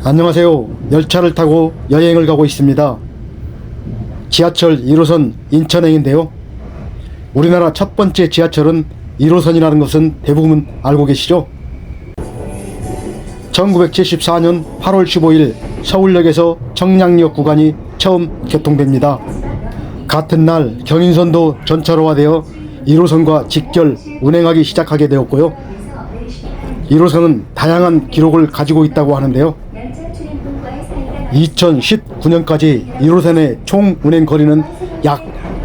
안녕하세요. 열차를 타고 여행을 가고 있습니다. 지하철 1호선 인천행인데요. 우리나라 첫 번째 지하철은 1호선이라는 것은 대부분 알고 계시죠? 1974년 8월 15일 서울역에서 청량리역 구간이 처음 개통됩니다. 같은 날 경인선도 전차로화되어 1호선과 직결 운행하기 시작하게 되었고요. 1호선은 다양한 기록을 가지고 있다고 하는데요. 2019년까지 1호선의 총 운행 거리는 약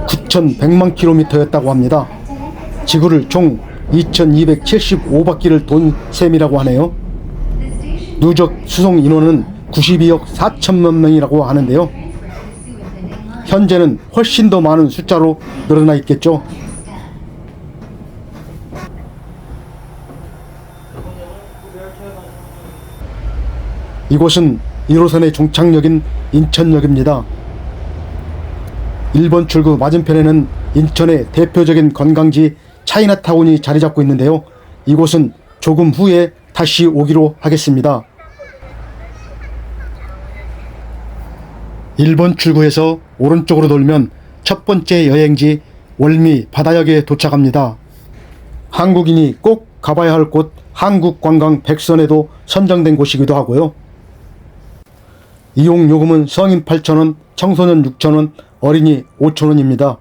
9,100만 킬로미터였다고 합니다. 지구를 총 2,275바퀴를 돈 셈이라고 하네요. 누적 수송 인원은 92억 4천만 명이라고 하는데요. 현재는 훨씬 더 많은 숫자로 늘어나 있겠죠. 이곳은 1호선의 종착역인 인천역입니다. 1번 출구 맞은편에는 인천의 대표적인 관광지 차이나타운이 자리 잡고 있는데요. 이곳은 조금 후에 다시 오기로 하겠습니다. 1번 출구에서 오른쪽으로 돌면 첫 번째 여행지 월미 바다역에 도착합니다. 한국인이 꼭 가봐야 할 곳 한국관광 100선에도 선정된 곳이기도 하고요. 이용 요금은 성인 8,000원, 청소년 6,000원, 어린이 5,000원입니다.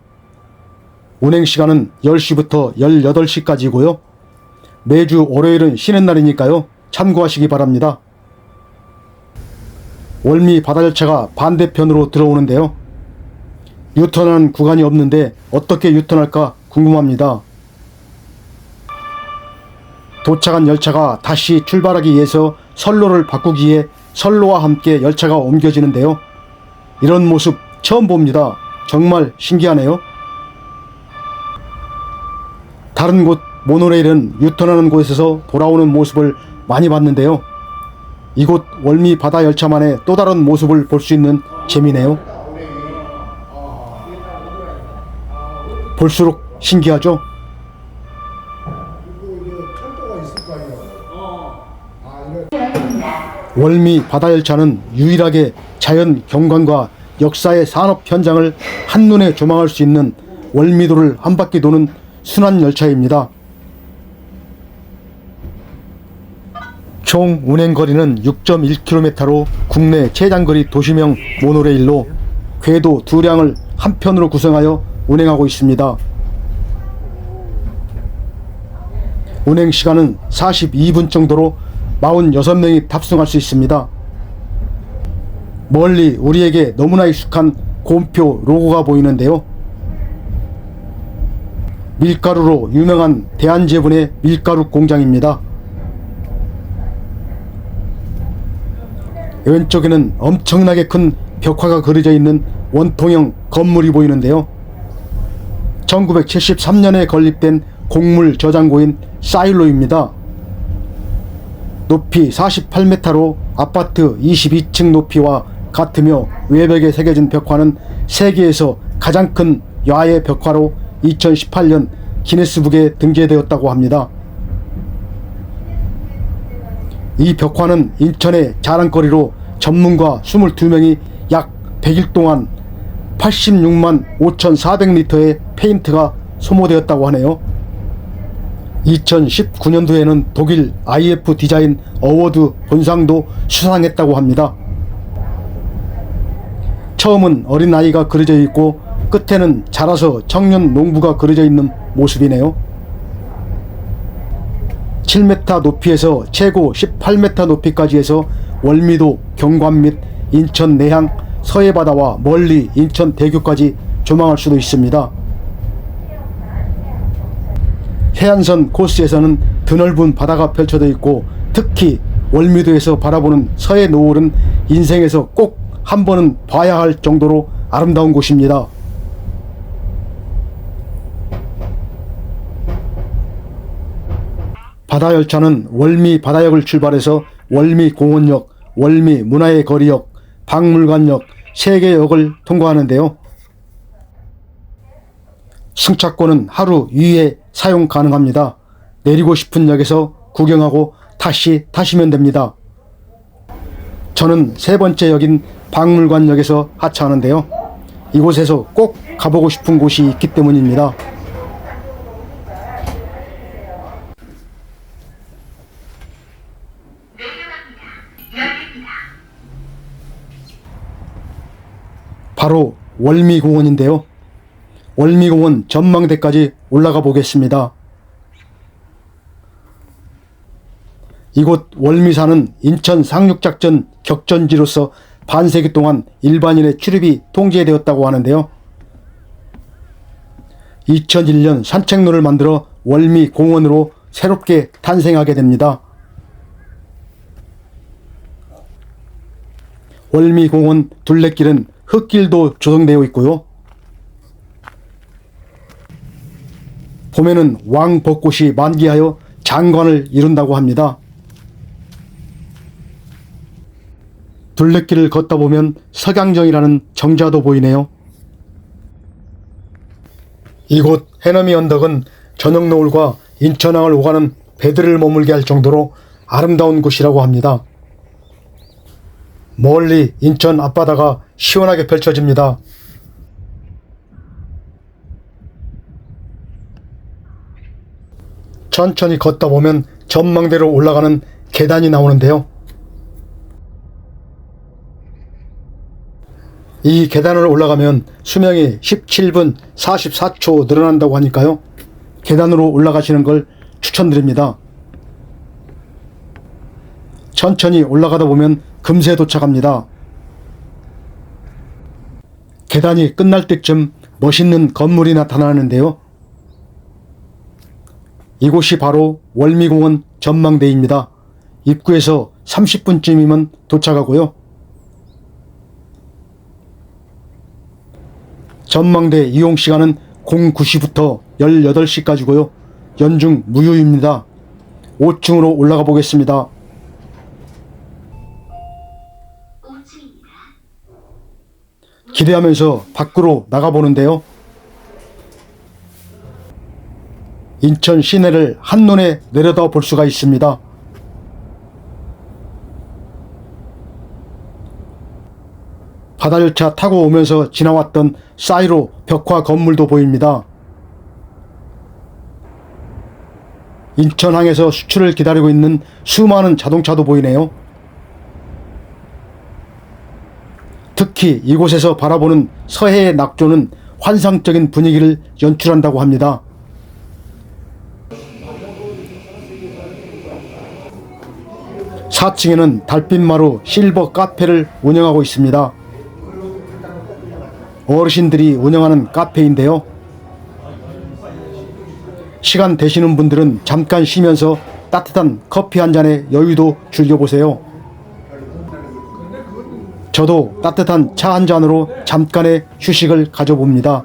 운행시간은 10시부터 18시까지고요. 매주 월요일은 쉬는 날이니까요. 참고하시기 바랍니다. 월미 바다열차가 반대편으로 들어오는데요. 유턴하는 구간이 없는데 어떻게 유턴할까 궁금합니다. 도착한 열차가 다시 출발하기 위해서 선로를 바꾸기 위해 선로와 함께 열차가 옮겨지는데요. 이런 모습 처음 봅니다. 정말 신기하네요. 다른 곳 모노레일은 유턴하는 곳에서 돌아오는 모습을 많이 봤는데요. 이곳 월미 바다 열차만의 또 다른 모습을 볼 수 있는 재미네요. 볼수록 신기하죠? 월미 바다열차는 유일하게 자연 경관과 역사의 산업 현장을 한눈에 조망할 수 있는 월미도를 한 바퀴 도는 순환열차입니다. 총 운행거리는 6.1km로 국내 최장거리 도시명 모노레일로 궤도 2량을 한편으로 구성하여 운행하고 있습니다. 운행시간은 42분 정도로 46명이 탑승할 수 있습니다. 멀리 우리에게 너무나 익숙한 곰표 로고가 보이는데요. 밀가루로 유명한 대한제분의 밀가루 공장입니다. 왼쪽에는 엄청나게 큰 벽화가 그려져 있는 원통형 건물이 보이는데요. 1973년에 건립된 곡물 저장고인 사일로입니다. 높이 48m로 아파트 22층 높이와 같으며 외벽에 새겨진 벽화는 세계에서 가장 큰 야외 벽화로 2018년 기네스북에 등재되었다고 합니다. 이 벽화는 인천의 자랑거리로 전문가 22명이 약 100일 동안 86만 5,400리터의 페인트가 소모되었다고 하네요. 2019년도에는 독일 IF 디자인 어워드 본상도 수상했다고 합니다. 처음은 어린아이가 그려져 있고 끝에는 자라서 청년 농부가 그려져 있는 모습이네요. 7m 높이에서 최고 18m 높이까지 해서 월미도 경관 및 인천 내향 서해바다와 멀리 인천 대교까지 조망할 수도 있습니다. 해안선 코스에서는 드넓은 바다가 펼쳐져 있고 특히 월미도에서 바라보는 서해 노을은 인생에서 꼭 한 번은 봐야 할 정도로 아름다운 곳입니다. 바다열차는 월미 바다역을 출발해서 월미공원역, 월미문화의 거리역, 박물관역 3개 역을 통과하는데요. 승차권은 하루 2회 사용 가능합니다. 내리고 싶은 역에서 구경하고 다시 타시면 됩니다. 저는 세 번째 역인 박물관역에서 하차하는데요. 이곳에서 꼭 가보고 싶은 곳이 있기 때문입니다. 바로 월미공원인데요. 월미공원 전망대까지 올라가 보겠습니다. 이곳 월미산은 인천 상륙작전 격전지로서 반세기 동안 일반인의 출입이 통제되었다고 하는데요. 2001년 산책로를 만들어 월미공원으로 새롭게 탄생하게 됩니다. 월미공원 둘레길은 흙길도 조성되어 있고요. 봄에는 왕벚꽃이 만개하여 장관을 이룬다고 합니다. 둘레길을 걷다 보면 석양정이라는 정자도 보이네요. 이곳 해넘이 언덕은 저녁 노을과 인천항을 오가는 배들을 머물게 할 정도로 아름다운 곳이라고 합니다. 멀리 인천 앞바다가 시원하게 펼쳐집니다. 천천히 걷다 보면 전망대로 올라가는 계단이 나오는데요. 이 계단을 올라가면 수명이 17분 44초 늘어난다고 하니까요. 계단으로 올라가시는 걸 추천드립니다. 천천히 올라가다 보면 금세 도착합니다. 계단이 끝날 때쯤 멋있는 건물이 나타나는데요. 이곳이 바로 월미공원 전망대입니다. 입구에서 30분쯤이면 도착하고요. 전망대 이용시간은 09시부터 18시까지고요. 연중 무휴입니다. 5층으로 올라가 보겠습니다. 기대하면서 밖으로 나가보는데요. 인천 시내를 한눈에 내려다 볼 수가 있습니다. 바다열차 타고 오면서 지나왔던 사이로 벽화 건물도 보입니다. 인천항에서 수출을 기다리고 있는 수많은 자동차도 보이네요. 특히 이곳에서 바라보는 서해의 낙조는 환상적인 분위기를 연출한다고 합니다. (4층에는) 달빛마루 실버 카페를 운영하고 있습니다. 어르신들이 운영하는 카페인데요. 시간 되시는 분들은 잠깐 쉬면서 따뜻한 커피 한 잔의 여유도 즐겨보세요. 저도 따뜻한 차 한 잔으로 잠깐의 휴식을 가져봅니다.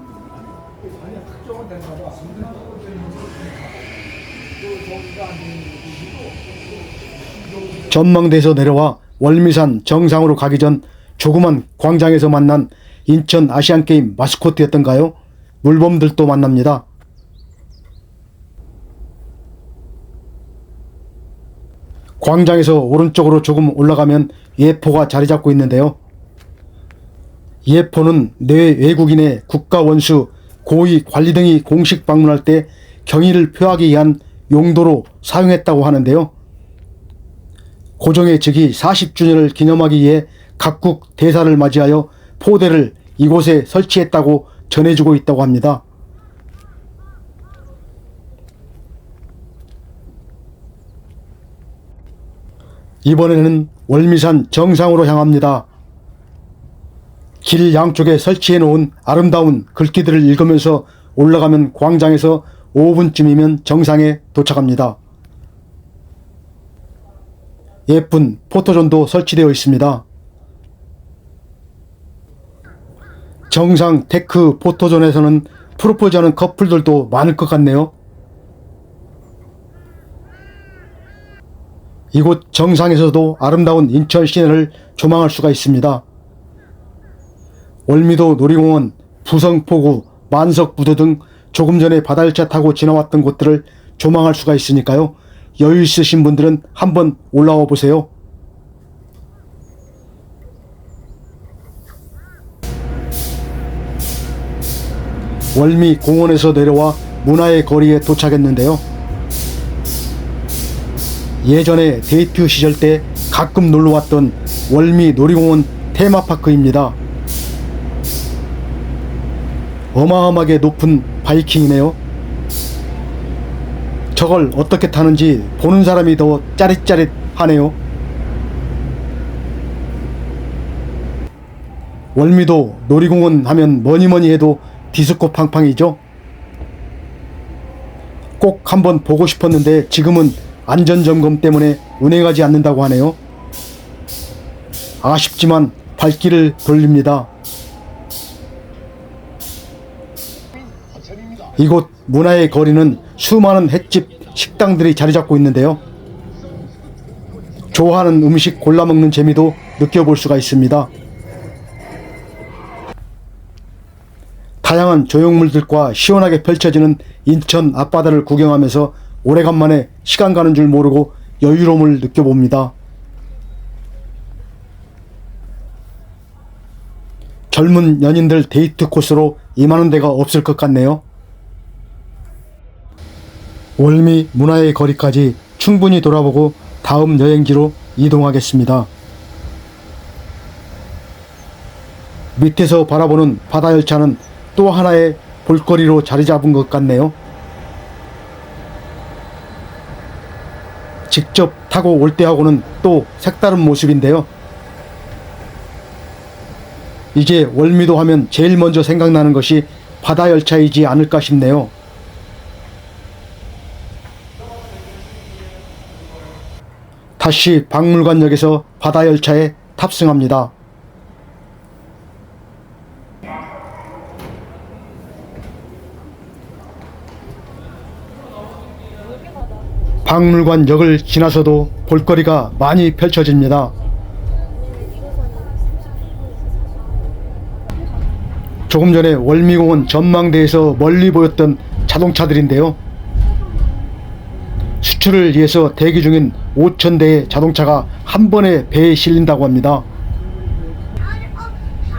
전망대에서 내려와 월미산 정상으로 가기 전 조그만 광장에서 만난 인천 아시안게임 마스코트였던가요? 물범들도 만납니다. 광장에서 오른쪽으로 조금 올라가면 예포가 자리 잡고 있는데요. 예포는 내 외국인의 국가 원수, 고위 관리 등이 공식 방문할 때 경의를 표하기 위한 용도로 사용했다고 하는데요. 고종의 즉위 40주년을 기념하기 위해 각국 대사를 맞이하여 포대를 이곳에 설치했다고 전해주고 있다고 합니다. 이번에는 월미산 정상으로 향합니다. 길 양쪽에 설치해 놓은 아름다운 글귀들을 읽으면서 올라가면 광장에서 5분쯤이면 정상에 도착합니다. 예쁜 포토존도 설치되어 있습니다. 정상 테크 포토존에서는 프로포즈하는 커플들도 많을 것 같네요. 이곳 정상에서도 아름다운 인천 시내를 조망할 수가 있습니다. 월미도 놀이공원, 부성포구, 만석부두 등 조금 전에 바다열차 타고 지나왔던 곳들을 조망할 수가 있으니까요. 여유 있으신 분들은 한번 올라와 보세요. 월미 공원에서 내려와 문화의 거리에 도착했는데요. 예전에 데이트 시절 때 가끔 놀러왔던 월미 놀이공원 테마파크입니다. 어마어마하게 높은 바이킹이네요. 저걸 어떻게 타는지 보는 사람이 더 짜릿짜릿하네요. 월미도 놀이공원 하면 뭐니뭐니 해도 디스코 팡팡이죠. 꼭 한번 보고 싶었는데 지금은 안전점검 때문에 운행하지 않는다고 하네요. 아쉽지만 발길을 돌립니다. 이곳 문화의 거리는 수많은 횟집, 식당들이 자리 잡고 있는데요. 좋아하는 음식 골라 먹는 재미도 느껴볼 수가 있습니다. 다양한 조형물들과 시원하게 펼쳐지는 인천 앞바다를 구경하면서 오래간만에 시간 가는 줄 모르고 여유로움을 느껴봅니다. 젊은 연인들 데이트 코스로 이만한 데가 없을 것 같네요. 월미 문화의 거리까지 충분히 돌아보고 다음 여행지로 이동하겠습니다. 밑에서 바라보는 바다열차는 또 하나의 볼거리로 자리 잡은 것 같네요. 직접 타고 올 때하고는 또 색다른 모습인데요. 이제 월미도 하면 제일 먼저 생각나는 것이 바다열차이지 않을까 싶네요. 다시 박물관역에서 바다열차에 탑승합니다. 박물관역을 지나서도 볼거리가 많이 펼쳐집니다. 조금 전에 월미공원 전망대에서 멀리 보였던 자동차들인데요. 수출을 위해서 대기 중인 5,000대의 자동차가 한 번에 배에 실린다고 합니다.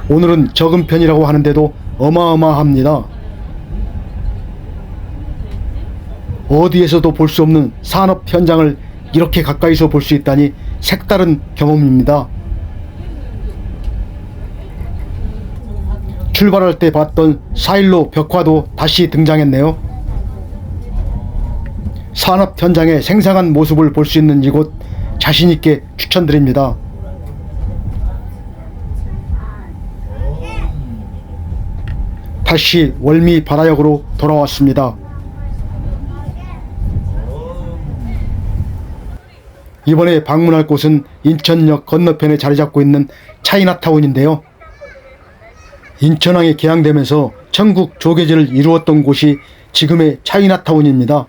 오늘은 적은 편이라고 하는데도 어마어마합니다. 어디에서도 볼 수 없는 산업 현장을 이렇게 가까이서 볼 수 있다니 색다른 경험입니다. 출발할 때 봤던 4.15 벽화도 다시 등장했네요. 산업 현장의 생생한 모습을 볼 수 있는 이곳 자신있게 추천드립니다. 다시 월미 바다역으로 돌아왔습니다. 이번에 방문할 곳은 인천역 건너편에 자리 잡고 있는 차이나타운인데요. 인천항이 개항되면서 전국 조개제를 이루었던 곳이 지금의 차이나타운입니다.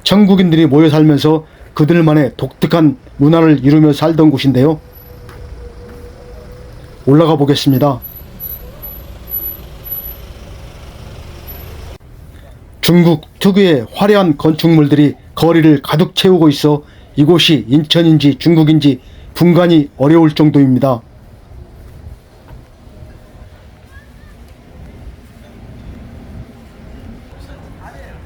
전국인들이 모여 살면서 그들만의 독특한 문화를 이루며 살던 곳인데요. 올라가 보겠습니다. 중국 특유의 화려한 건축물들이 거리를 가득 채우고 있어 이곳이 인천인지 중국인지 분간이 어려울 정도입니다.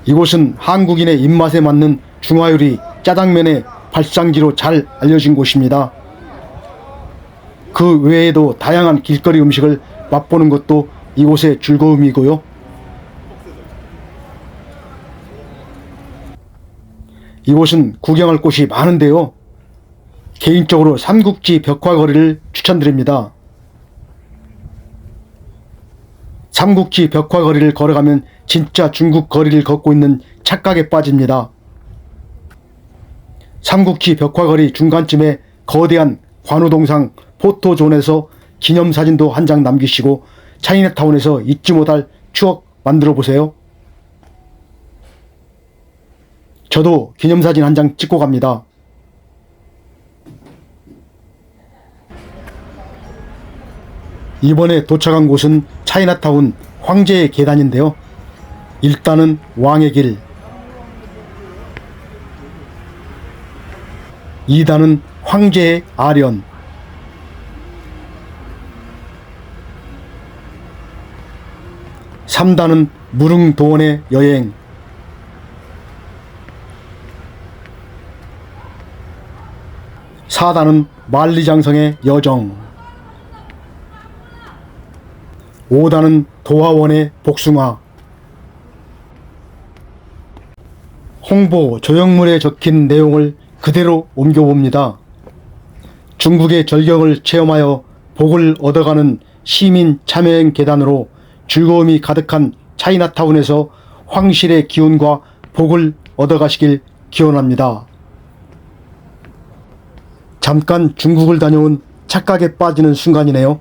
이곳은 한국인의 입맛에 맞는 중화요리 짜장면의 발상지로 잘 알려진 곳입니다. 그 외에도 다양한 길거리 음식을 맛보는 것도 이곳의 즐거움이고요. 이곳은 구경할 곳이 많은데요. 개인적으로 삼국지 벽화거리를 추천드립니다. 삼국지 벽화거리를 걸어가면 진짜 중국 거리를 걷고 있는 착각에 빠집니다. 삼국지 벽화거리 중간쯤에 거대한 관우동상 포토존에서 기념사진도 한 장 남기시고 차이나타운에서 잊지 못할 추억 만들어 보세요. 저도 기념사진 한 장 찍고 갑니다. 이번에 도착한 곳은 차이나타운 황제의 계단인데요. 일단은 왕의 길, 2단은 황제의 아련, 3단은 무릉도원의 여행, 4단은 만리장성의 여정, 5단은 도화원의 복숭아. 홍보 조형물에 적힌 내용을 그대로 옮겨봅니다. 중국의 절경을 체험하여 복을 얻어가는 시민 참여행 계단으로 즐거움이 가득한 차이나타운에서 황실의 기운과 복을 얻어가시길 기원합니다. 잠깐 중국을 다녀온 착각에 빠지는 순간이네요.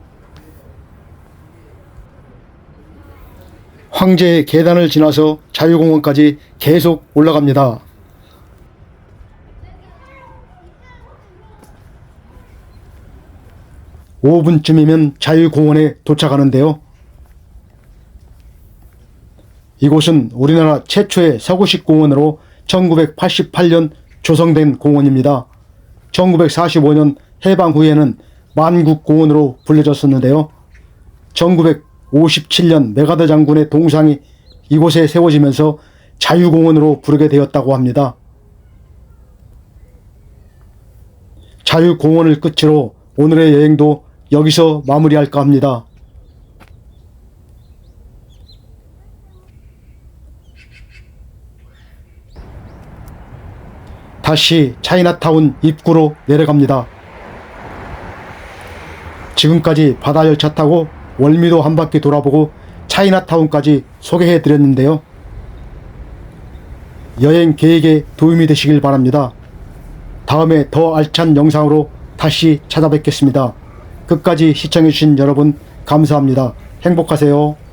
황제의 계단을 지나서 자유공원까지 계속 올라갑니다. 5분쯤이면 자유공원에 도착하는데요. 이곳은 우리나라 최초의 서구식 공원으로 1988년 조성된 공원입니다. 1945년 해방 후에는 만국공원으로 불려졌었는데요. 1957년 메가더 장군의 동상이 이곳에 세워지면서 자유공원으로 부르게 되었다고 합니다. 자유공원을 끝으로 오늘의 여행도 여기서 마무리할까 합니다. 다시 차이나타운 입구로 내려갑니다. 지금까지 바다열차 타고 월미도 한 바퀴 돌아보고 차이나타운까지 소개해 드렸는데요. 여행 계획에 도움이 되시길 바랍니다. 다음에 더 알찬 영상으로 다시 찾아뵙겠습니다. 끝까지 시청해 주신 여러분 감사합니다. 행복하세요.